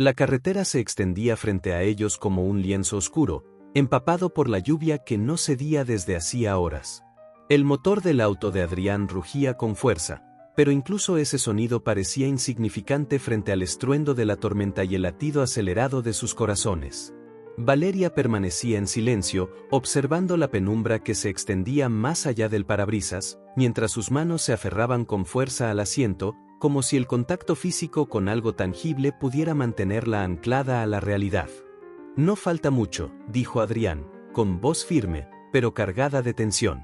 La carretera se extendía frente a ellos como un lienzo oscuro, empapado por la lluvia que no cedía desde hacía horas. El motor del auto de Adrián rugía con fuerza, pero incluso ese sonido parecía insignificante frente al estruendo de la tormenta y el latido acelerado de sus corazones. Valeria permanecía en silencio, observando la penumbra que se extendía más allá del parabrisas, mientras sus manos se aferraban con fuerza al asiento, como si el contacto físico con algo tangible pudiera mantenerla anclada a la realidad. «No falta mucho», dijo Adrián, con voz firme, pero cargada de tensión.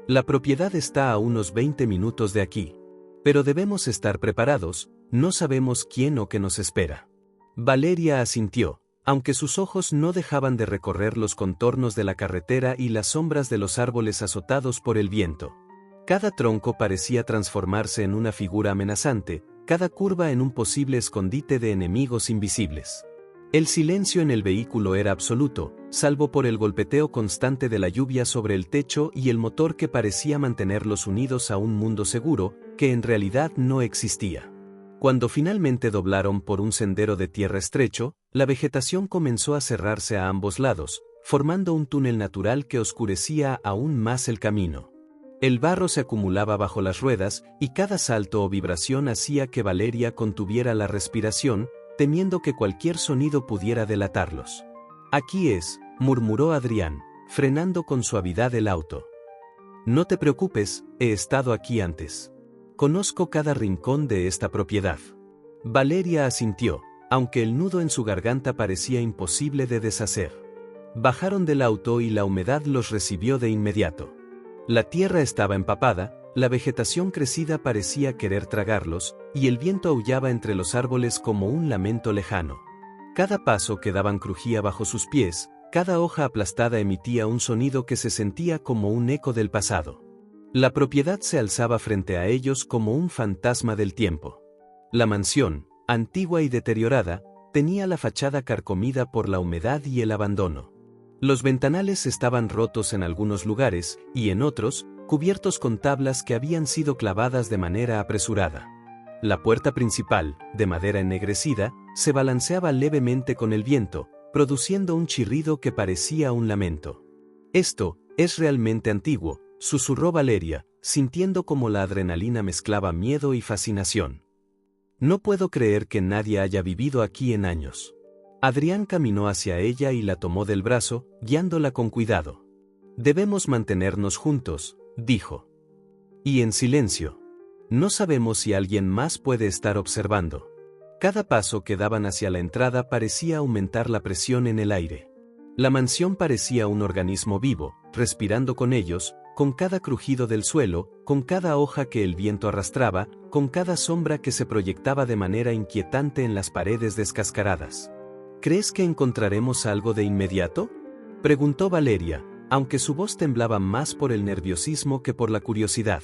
«La propiedad está a unos 20 minutos de aquí. Pero debemos estar preparados, no sabemos quién o qué nos espera». Valeria asintió, aunque sus ojos no dejaban de recorrer los contornos de la carretera y las sombras de los árboles azotados por el viento. Cada tronco parecía transformarse en una figura amenazante, cada curva en un posible escondite de enemigos invisibles. El silencio en el vehículo era absoluto, salvo por el golpeteo constante de la lluvia sobre el techo y el motor que parecía mantenerlos unidos a un mundo seguro, que en realidad no existía. Cuando finalmente doblaron por un sendero de tierra estrecho, la vegetación comenzó a cerrarse a ambos lados, formando un túnel natural que oscurecía aún más el camino. El barro se acumulaba bajo las ruedas y cada salto o vibración hacía que Valeria contuviera la respiración, temiendo que cualquier sonido pudiera delatarlos. «Aquí es», murmuró Adrián, frenando con suavidad el auto. «No te preocupes, he estado aquí antes. Conozco cada rincón de esta propiedad». Valeria asintió, aunque el nudo en su garganta parecía imposible de deshacer. Bajaron del auto y la humedad los recibió de inmediato. La tierra estaba empapada, la vegetación crecida parecía querer tragarlos, y el viento aullaba entre los árboles como un lamento lejano. Cada paso que daban crujía bajo sus pies, cada hoja aplastada emitía un sonido que se sentía como un eco del pasado. La propiedad se alzaba frente a ellos como un fantasma del tiempo. La mansión, antigua y deteriorada, tenía la fachada carcomida por la humedad y el abandono. Los ventanales estaban rotos en algunos lugares, y en otros, cubiertos con tablas que habían sido clavadas de manera apresurada. La puerta principal, de madera ennegrecida, se balanceaba levemente con el viento, produciendo un chirrido que parecía un lamento. «Esto es realmente antiguo», susurró Valeria, sintiendo como la adrenalina mezclaba miedo y fascinación. «No puedo creer que nadie haya vivido aquí en años». Adrián caminó hacia ella y la tomó del brazo, guiándola con cuidado. «Debemos mantenernos juntos», dijo. «Y en silencio. No sabemos si alguien más puede estar observando». Cada paso que daban hacia la entrada parecía aumentar la presión en el aire. La mansión parecía un organismo vivo, respirando con ellos, con cada crujido del suelo, con cada hoja que el viento arrastraba, con cada sombra que se proyectaba de manera inquietante en las paredes descascaradas. «¿Crees que encontraremos algo de inmediato?», preguntó Valeria, aunque su voz temblaba más por el nerviosismo que por la curiosidad.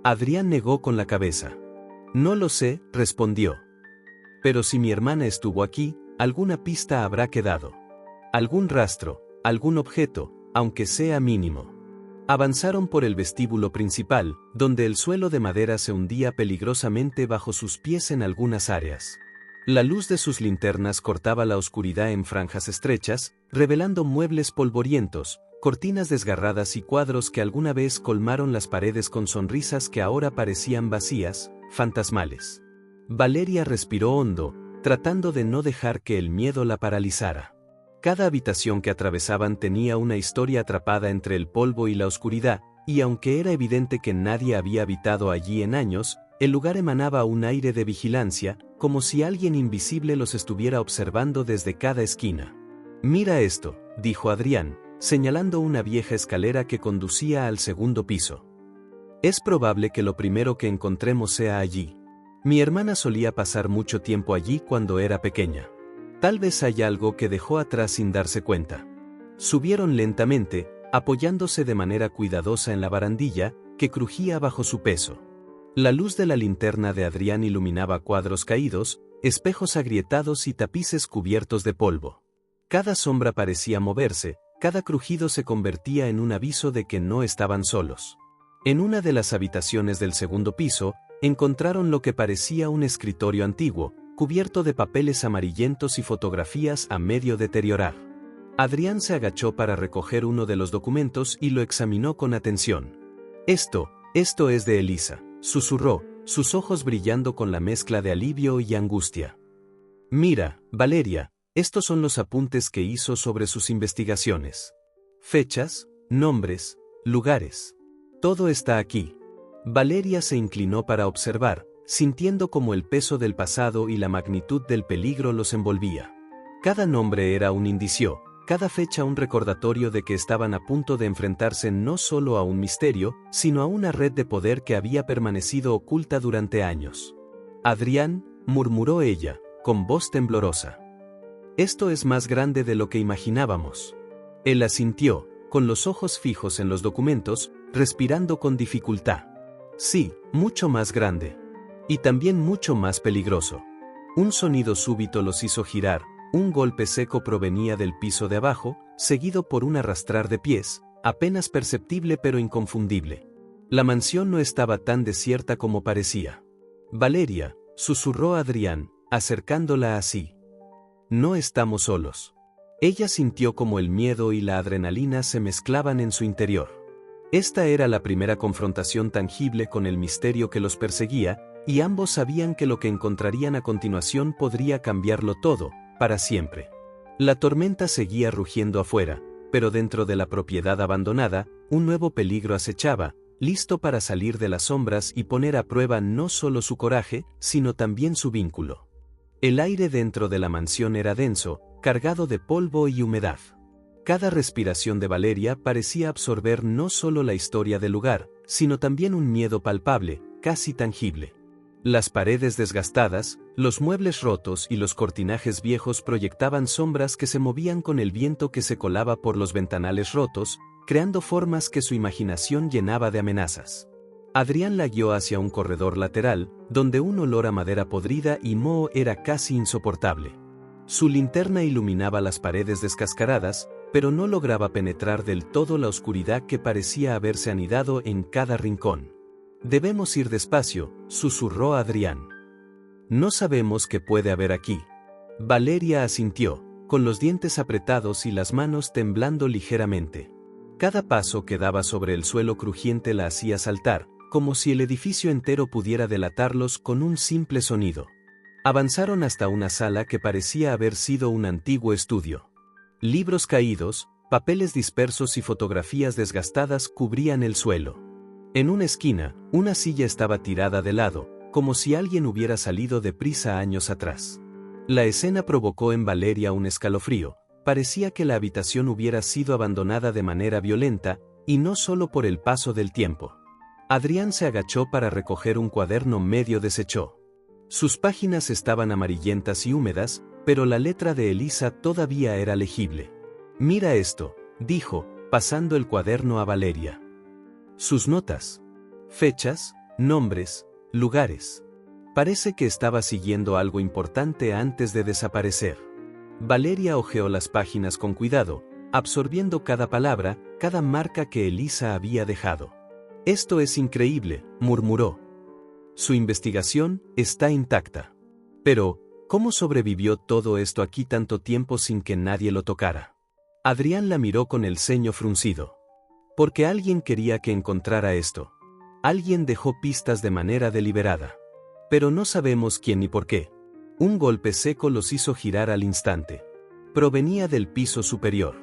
Adrián negó con la cabeza. «No lo sé», respondió. «Pero si mi hermana estuvo aquí, alguna pista habrá quedado. Algún rastro, algún objeto, aunque sea mínimo». Avanzaron por el vestíbulo principal, donde el suelo de madera se hundía peligrosamente bajo sus pies en algunas áreas. La luz de sus linternas cortaba la oscuridad en franjas estrechas, revelando muebles polvorientos, cortinas desgarradas y cuadros que alguna vez colmaron las paredes con sonrisas que ahora parecían vacías, fantasmales. Valeria respiró hondo, tratando de no dejar que el miedo la paralizara. Cada habitación que atravesaban tenía una historia atrapada entre el polvo y la oscuridad, y aunque era evidente que nadie había habitado allí en años, el lugar emanaba un aire de vigilancia, como si alguien invisible los estuviera observando desde cada esquina. «Mira esto», dijo Adrián, señalando una vieja escalera que conducía al segundo piso. «Es probable que lo primero que encontremos sea allí. Mi hermana solía pasar mucho tiempo allí cuando era pequeña. Tal vez haya algo que dejó atrás sin darse cuenta». Subieron lentamente, apoyándose de manera cuidadosa en la barandilla, que crujía bajo su peso. La luz de la linterna de Adrián iluminaba cuadros caídos, espejos agrietados y tapices cubiertos de polvo. Cada sombra parecía moverse, cada crujido se convertía en un aviso de que no estaban solos. En una de las habitaciones del segundo piso, encontraron lo que parecía un escritorio antiguo, cubierto de papeles amarillentos y fotografías a medio deteriorar. Adrián se agachó para recoger uno de los documentos y lo examinó con atención. Esto es de Elisa, susurró, sus ojos brillando con la mezcla de alivio y angustia. Mira, Valeria, estos son los apuntes que hizo sobre sus investigaciones. Fechas, nombres, lugares. Todo está aquí. Valeria se inclinó para observar, sintiendo como el peso del pasado y la magnitud del peligro los envolvía. Cada nombre era un indicio, cada fecha un recordatorio de que estaban a punto de enfrentarse no solo a un misterio, sino a una red de poder que había permanecido oculta durante años. Adrián, murmuró ella, con voz temblorosa. Esto es más grande de lo que imaginábamos. Él asintió, con los ojos fijos en los documentos, respirando con dificultad. Sí, mucho más grande. Y también mucho más peligroso. Un sonido súbito los hizo girar. Un golpe seco provenía del piso de abajo, seguido por un arrastrar de pies, apenas perceptible pero inconfundible. La mansión no estaba tan desierta como parecía. Valeria, susurró Adrián, acercándola a sí. No estamos solos. Ella sintió como el miedo y la adrenalina se mezclaban en su interior. Esta era la primera confrontación tangible con el misterio que los perseguía, y ambos sabían que lo que encontrarían a continuación podría cambiarlo todo, para siempre. La tormenta seguía rugiendo afuera, pero dentro de la propiedad abandonada, un nuevo peligro acechaba, listo para salir de las sombras y poner a prueba no solo su coraje, sino también su vínculo. El aire dentro de la mansión era denso, cargado de polvo y humedad. Cada respiración de Valeria parecía absorber no solo la historia del lugar, sino también un miedo palpable, casi tangible. Las paredes desgastadas, los muebles rotos y los cortinajes viejos proyectaban sombras que se movían con el viento que se colaba por los ventanales rotos, creando formas que su imaginación llenaba de amenazas. Adrián la guió hacia un corredor lateral, donde un olor a madera podrida y moho era casi insoportable. Su linterna iluminaba las paredes descascaradas, pero no lograba penetrar del todo la oscuridad que parecía haberse anidado en cada rincón. Debemos ir despacio, susurró Adrián. No sabemos qué puede haber aquí. Valeria asintió, con los dientes apretados y las manos temblando ligeramente. Cada paso que daba sobre el suelo crujiente la hacía saltar, como si el edificio entero pudiera delatarlos con un simple sonido. Avanzaron hasta una sala que parecía haber sido un antiguo estudio. Libros caídos, papeles dispersos y fotografías desgastadas cubrían el suelo. En una esquina, una silla estaba tirada de lado, como si alguien hubiera salido deprisa años atrás. La escena provocó en Valeria un escalofrío. Parecía que la habitación hubiera sido abandonada de manera violenta, y no solo por el paso del tiempo. Adrián se agachó para recoger un cuaderno medio deshecho. Sus páginas estaban amarillentas y húmedas, pero la letra de Elisa todavía era legible. Mira esto, dijo, pasando el cuaderno a Valeria. Sus notas. Fechas, nombres, lugares. Parece que estaba siguiendo algo importante antes de desaparecer. Valeria hojeó las páginas con cuidado, absorbiendo cada palabra, cada marca que Elisa había dejado. Esto es increíble, murmuró. Su investigación está intacta. Pero, ¿cómo sobrevivió todo esto aquí tanto tiempo sin que nadie lo tocara? Adrián la miró con el ceño fruncido. Porque alguien quería que encontrara esto. Alguien dejó pistas de manera deliberada. Pero no sabemos quién ni por qué. Un golpe seco los hizo girar al instante. Provenía del piso superior.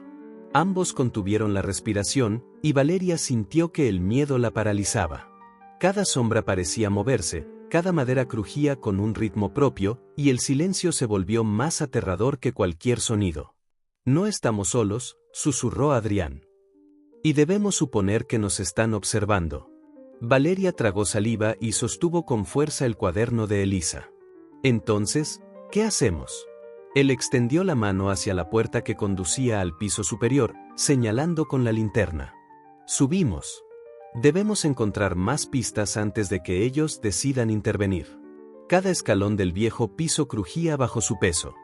Ambos contuvieron la respiración, y Valeria sintió que el miedo la paralizaba. Cada sombra parecía moverse, cada madera crujía con un ritmo propio, y el silencio se volvió más aterrador que cualquier sonido. No estamos solos, susurró Adrián. Y debemos suponer que nos están observando. Valeria tragó saliva y sostuvo con fuerza el cuaderno de Elisa. Entonces, ¿qué hacemos? Él extendió la mano hacia la puerta que conducía al piso superior, señalando con la linterna. Subimos. Debemos encontrar más pistas antes de que ellos decidan intervenir. Cada escalón del viejo piso crujía bajo su peso.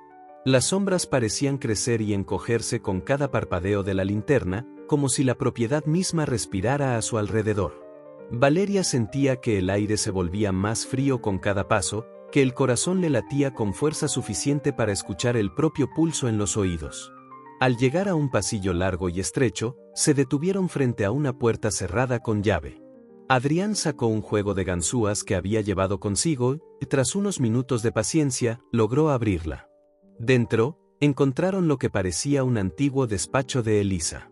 Las sombras parecían crecer y encogerse con cada parpadeo de la linterna, como si la propiedad misma respirara a su alrededor. Valeria sentía que el aire se volvía más frío con cada paso, que el corazón le latía con fuerza suficiente para escuchar el propio pulso en los oídos. Al llegar a un pasillo largo y estrecho, se detuvieron frente a una puerta cerrada con llave. Adrián sacó un juego de ganzúas que había llevado consigo y, tras unos minutos de paciencia, logró abrirla. Dentro, encontraron lo que parecía un antiguo despacho de Elisa.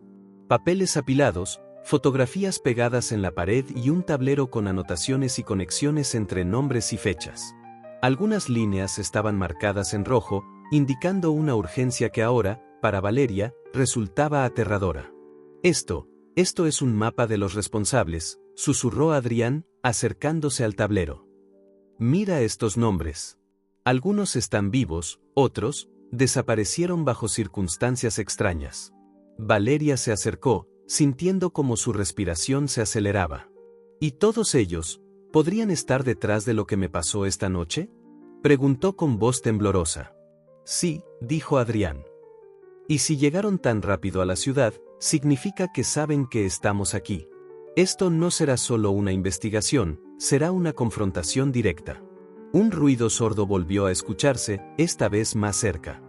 Papeles apilados, fotografías pegadas en la pared y un tablero con anotaciones y conexiones entre nombres y fechas. Algunas líneas estaban marcadas en rojo, indicando una urgencia que ahora, para Valeria, resultaba aterradora. Esto es un mapa de los responsables, susurró Adrián, acercándose al tablero. Mira estos nombres. Algunos están vivos, otros desaparecieron bajo circunstancias extrañas. Valeria se acercó, sintiendo como su respiración se aceleraba. ¿Y todos ellos podrían estar detrás de lo que me pasó esta noche? Preguntó con voz temblorosa. Sí, dijo Adrián. Y si llegaron tan rápido a la ciudad, significa que saben que estamos aquí. Esto no será solo una investigación, será una confrontación directa. Un ruido sordo volvió a escucharse, esta vez más cerca.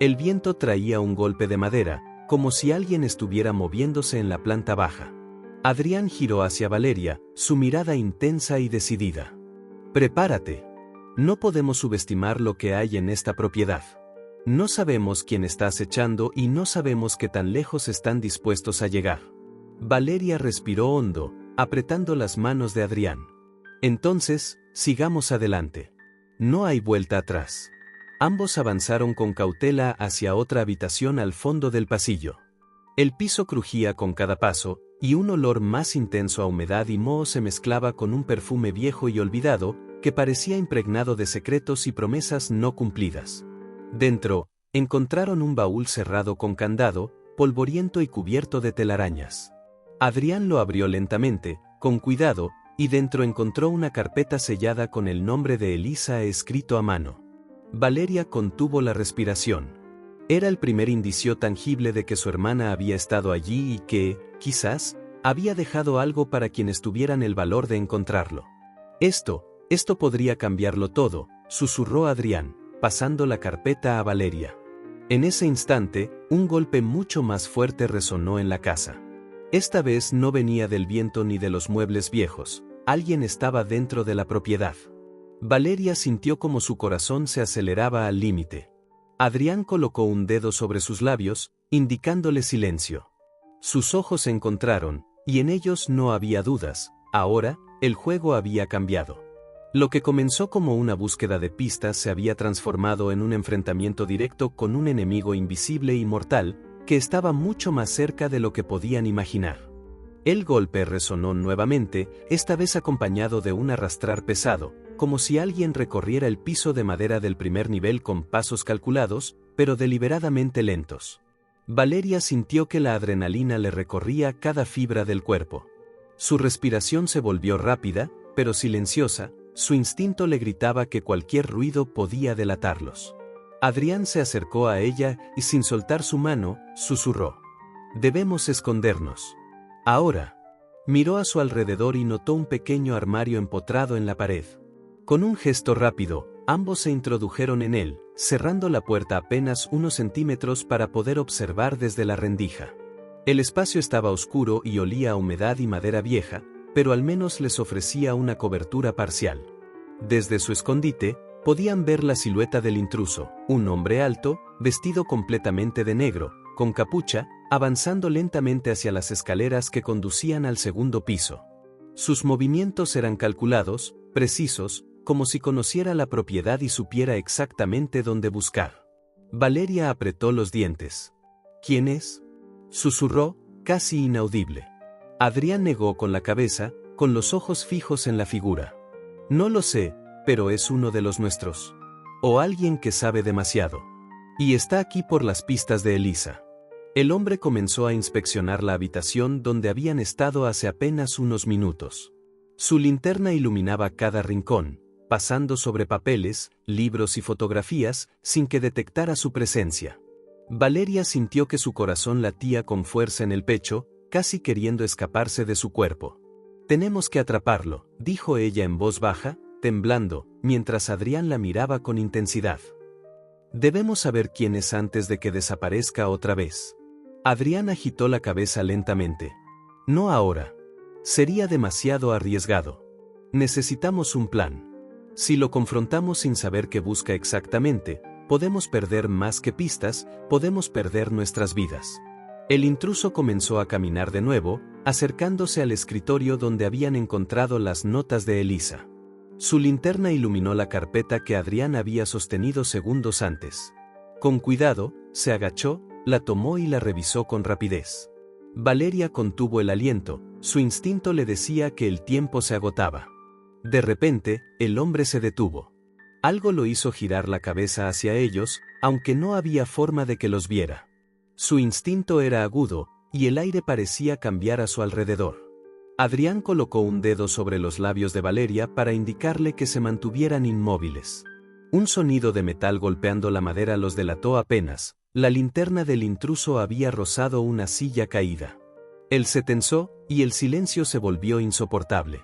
El viento traía un golpe de madera, como si alguien estuviera moviéndose en la planta baja. Adrián giró hacia Valeria, su mirada intensa y decidida. Prepárate. No podemos subestimar lo que hay en esta propiedad. No sabemos quién está acechando y no sabemos qué tan lejos están dispuestos a llegar. Valeria respiró hondo, apretando las manos de Adrián. Entonces, sigamos adelante. No hay vuelta atrás. Ambos avanzaron con cautela hacia otra habitación al fondo del pasillo. El piso crujía con cada paso, y un olor más intenso a humedad y moho se mezclaba con un perfume viejo y olvidado, que parecía impregnado de secretos y promesas no cumplidas. Dentro, encontraron un baúl cerrado con candado, polvoriento y cubierto de telarañas. Adrián lo abrió lentamente, con cuidado, y dentro encontró una carpeta sellada con el nombre de Elisa escrito a mano. Valeria contuvo la respiración. Era el primer indicio tangible de que su hermana había estado allí y que, quizás, había dejado algo para quienes tuvieran el valor de encontrarlo. Esto podría cambiarlo todo, susurró Adrián, pasando la carpeta a Valeria. En ese instante, un golpe mucho más fuerte resonó en la casa. Esta vez no venía del viento ni de los muebles viejos, alguien estaba dentro de la propiedad. Valeria sintió como su corazón se aceleraba al límite. Adrián colocó un dedo sobre sus labios, indicándole silencio. Sus ojos se encontraron, y en ellos no había dudas, ahora, el juego había cambiado. Lo que comenzó como una búsqueda de pistas se había transformado en un enfrentamiento directo con un enemigo invisible y mortal, que estaba mucho más cerca de lo que podían imaginar. El golpe resonó nuevamente, esta vez acompañado de un arrastrar pesado, como si alguien recorriera el piso de madera del primer nivel con pasos calculados, pero deliberadamente lentos. Valeria sintió que la adrenalina le recorría cada fibra del cuerpo. Su respiración se volvió rápida, pero silenciosa, su instinto le gritaba que cualquier ruido podía delatarlos. Adrián se acercó a ella y sin soltar su mano, susurró. Debemos escondernos. Ahora. Miró a su alrededor y notó un pequeño armario empotrado en la pared. Con un gesto rápido, ambos se introdujeron en él, cerrando la puerta apenas unos centímetros para poder observar desde la rendija. El espacio estaba oscuro y olía a humedad y madera vieja, pero al menos les ofrecía una cobertura parcial. Desde su escondite, podían ver la silueta del intruso, un hombre alto, vestido completamente de negro, con capucha, avanzando lentamente hacia las escaleras que conducían al segundo piso. Sus movimientos eran calculados, precisos, como si conociera la propiedad y supiera exactamente dónde buscar. Valeria apretó los dientes. ¿Quién es?, susurró, casi inaudible. Adrián negó con la cabeza, con los ojos fijos en la figura. No lo sé, pero es uno de los nuestros. O alguien que sabe demasiado. Y está aquí por las pistas de Elisa. El hombre comenzó a inspeccionar la habitación donde habían estado hace apenas unos minutos. Su linterna iluminaba cada rincón, pasando sobre papeles, libros y fotografías, sin que detectara su presencia. Valeria sintió que su corazón latía con fuerza en el pecho, casi queriendo escaparse de su cuerpo. Tenemos que atraparlo, dijo ella en voz baja, temblando, mientras Adrián la miraba con intensidad. Debemos saber quién es antes de que desaparezca otra vez. Adrián agitó la cabeza lentamente. No ahora. Sería demasiado arriesgado. Necesitamos un plan. Si lo confrontamos sin saber qué busca exactamente, podemos perder más que pistas, podemos perder nuestras vidas. El intruso comenzó a caminar de nuevo, acercándose al escritorio donde habían encontrado las notas de Elisa. Su linterna iluminó la carpeta que Adrián había sostenido segundos antes. Con cuidado, se agachó, la tomó y la revisó con rapidez. Valeria contuvo el aliento, su instinto le decía que el tiempo se agotaba. De repente, el hombre se detuvo. Algo lo hizo girar la cabeza hacia ellos, aunque no había forma de que los viera. Su instinto era agudo, y el aire parecía cambiar a su alrededor. Adrián colocó un dedo sobre los labios de Valeria para indicarle que se mantuvieran inmóviles. Un sonido de metal golpeando la madera los delató apenas. La linterna del intruso había rozado una silla caída. Él se tensó, y el silencio se volvió insoportable.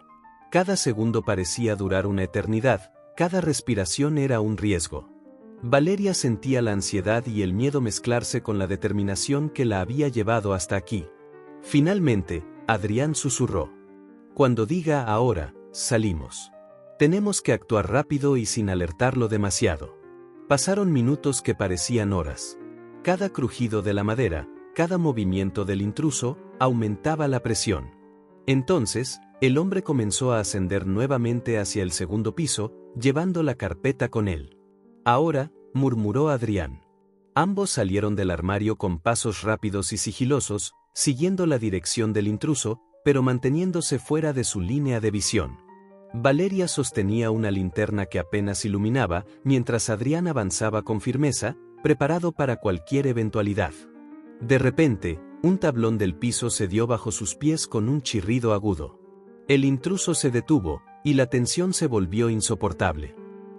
Cada segundo parecía durar una eternidad, cada respiración era un riesgo. Valeria sentía la ansiedad y el miedo mezclarse con la determinación que la había llevado hasta aquí. Finalmente, Adrián susurró. Cuando diga ahora, salimos. Tenemos que actuar rápido y sin alertarlo demasiado. Pasaron minutos que parecían horas. Cada crujido de la madera, cada movimiento del intruso, aumentaba la presión. Entonces, el hombre comenzó a ascender nuevamente hacia el segundo piso, llevando la carpeta con él. Ahora, murmuró Adrián. Ambos salieron del armario con pasos rápidos y sigilosos, siguiendo la dirección del intruso, pero manteniéndose fuera de su línea de visión. Valeria sostenía una linterna que apenas iluminaba, mientras Adrián avanzaba con firmeza, preparado para cualquier eventualidad. De repente, un tablón del piso se dio bajo sus pies con un chirrido agudo. El intruso se detuvo, y la tensión se volvió insoportable.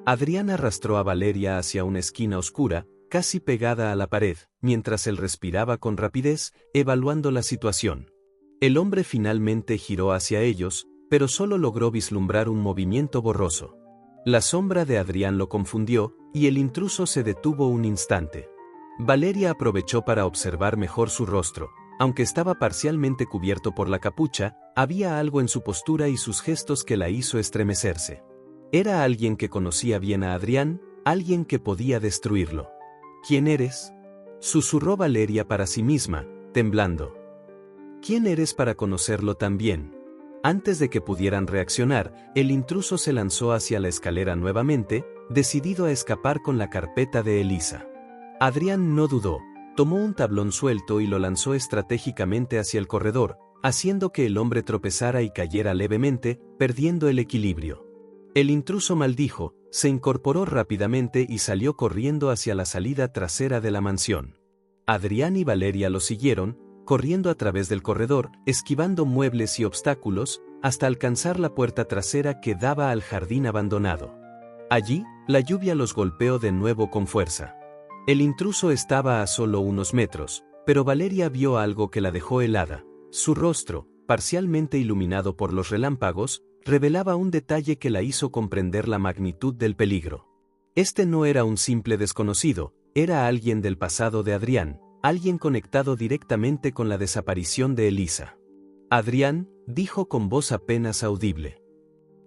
Adrián arrastró a Valeria hacia una esquina oscura, casi pegada a la pared, mientras él respiraba con rapidez, evaluando la situación. El hombre finalmente giró hacia ellos, pero solo logró vislumbrar un movimiento borroso. La sombra de Adrián lo confundió, y el intruso se detuvo un instante. Valeria aprovechó para observar mejor su rostro. Aunque estaba parcialmente cubierto por la capucha, había algo en su postura y sus gestos que la hizo estremecerse. Era alguien que conocía bien a Adrián, alguien que podía destruirlo. ¿Quién eres?, susurró Valeria para sí misma, temblando. ¿Quién eres para conocerlo tan bien? Antes de que pudieran reaccionar, el intruso se lanzó hacia la escalera nuevamente, decidido a escapar con la carpeta de Elisa. Adrián no dudó, tomó un tablón suelto y lo lanzó estratégicamente hacia el corredor, haciendo que el hombre tropezara y cayera levemente, perdiendo el equilibrio. El intruso maldijo, se incorporó rápidamente y salió corriendo hacia la salida trasera de la mansión. Adrián y Valeria lo siguieron, corriendo a través del corredor, esquivando muebles y obstáculos, hasta alcanzar la puerta trasera que daba al jardín abandonado. Allí, la lluvia los golpeó de nuevo con fuerza. El intruso estaba a solo unos metros, pero Valeria vio algo que la dejó helada. Su rostro, parcialmente iluminado por los relámpagos, revelaba un detalle que la hizo comprender la magnitud del peligro. Este no era un simple desconocido, era alguien del pasado de Adrián, alguien conectado directamente con la desaparición de Elisa. Adrián, dijo con voz apenas audible.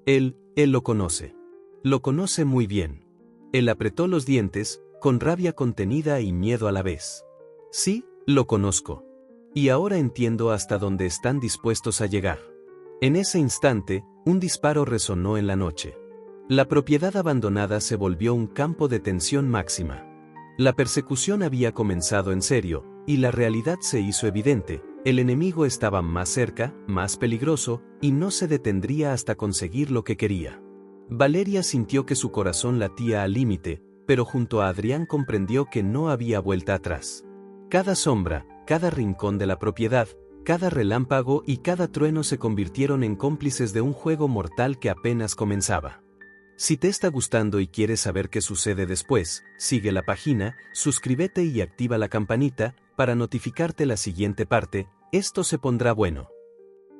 Él lo conoce. Lo conoce muy bien. Él apretó los dientes, con rabia contenida y miedo a la vez. Sí, lo conozco. Y ahora entiendo hasta dónde están dispuestos a llegar. En ese instante, un disparo resonó en la noche. La propiedad abandonada se volvió un campo de tensión máxima. La persecución había comenzado en serio, y la realidad se hizo evidente. El enemigo estaba más cerca, más peligroso, y no se detendría hasta conseguir lo que quería. Valeria sintió que su corazón latía al límite, pero junto a Adrián comprendió que no había vuelta atrás. Cada sombra, cada rincón de la propiedad, cada relámpago y cada trueno se convirtieron en cómplices de un juego mortal que apenas comenzaba. Si te está gustando y quieres saber qué sucede después, sigue la página, suscríbete y activa la campanita para notificarte la siguiente parte. Esto se pondrá bueno.